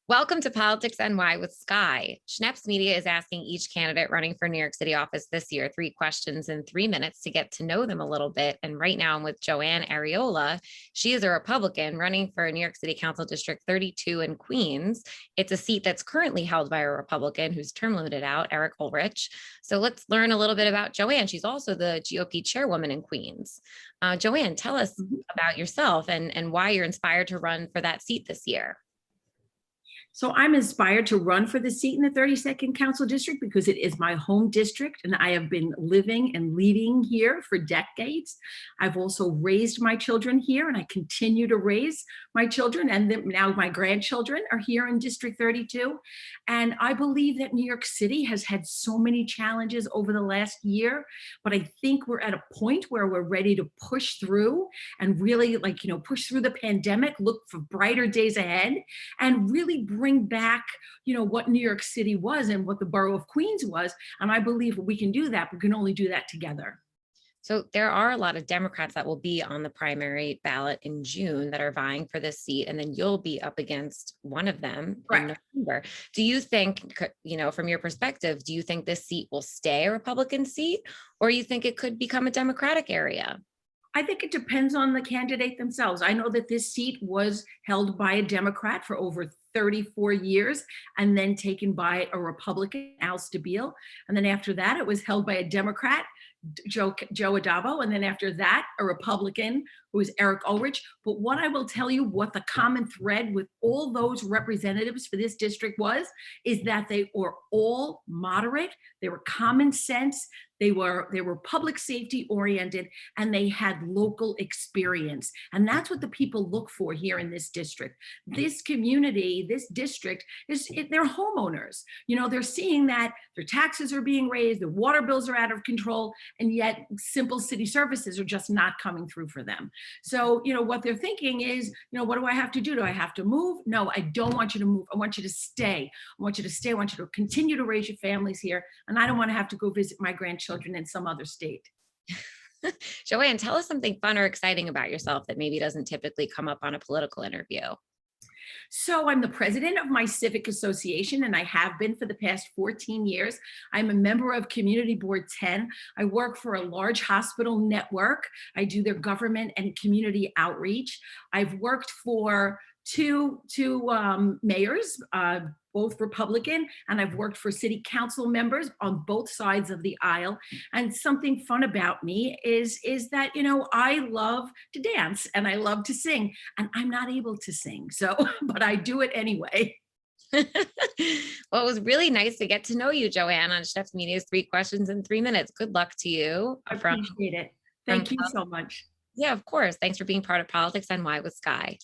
Welcome to Politics NY with Sky. Schneps Media is asking each candidate running for New York City office this year 3 questions in 3 minutes to get to know them a little bit. And right now I'm with Joann Ariola. She is a Republican running for New York City Council District 32 in Queens. It's a seat that's currently held by a Republican who's term limited out, Eric Ulrich. So let's learn a little bit about Joann. She's also the GOP chairwoman in Queens. Joann, tell us about yourself and why you're inspired to run for that seat this year. So I'm inspired to run for the seat in the 32nd Council District because it is my home district and I have been living and leading here for decades. I've also raised my children here and I continue to raise my children, and now my grandchildren are here in District 32. And I believe that New York City has had so many challenges over the last year, but I think we're at a point where we're ready to push through and really push through the pandemic, look for brighter days ahead, and really bring back, what New York City was and what the borough of Queens was. And I believe we can do that. We can only do that together. So there are a lot of Democrats that will be on the primary ballot in June that are vying for this seat, and then you'll be up against one of them in November. Do you think, from your perspective, do you think this seat will stay a Republican seat, or you think it could become a Democratic area? I think it depends on the candidate themselves. I know that this seat was held by a Democrat for over 34 years and then taken by a Republican, Al Stabile. And then after that, it was held by a Democrat, Joe Adavo. And then after that, a Republican, who was Eric Ulrich. But what I will tell you, what the common thread with all those representatives for this district was, is that they were all moderate. They were common sense. They were public safety oriented, and they had local experience. And that's what the people look for here in this district. This community, this district, they're homeowners. They're seeing that their taxes are being raised, their water bills are out of control, and yet simple city services are just not coming through for them. So, what they're thinking is, what do I have to do? Do I have to move? No, I don't want you to move. I want you to stay. I want you to stay. I want you to continue to raise your families here. And I don't want to have to go visit my grandchildren in some other state. Joann, tell us something fun or exciting about yourself that maybe doesn't typically come up on a political interview. So I'm the president of my civic association, and I have been for the past 14 years. I'm a member of Community Board 10. I work for a large hospital network. I do their government and community outreach. I've worked for two mayors, both Republican, and I've worked for city council members on both sides of the aisle. And something fun about me is that, I love to dance and I love to sing, and I'm not able to sing. So, but I do it anyway. Well, it was really nice to get to know you, Joann, on Schneps Media's 3 questions in 3 minutes. Good luck to you. I appreciate it. Thank you so much. Yeah, of course. Thanks for being part of Politics NY with Sky.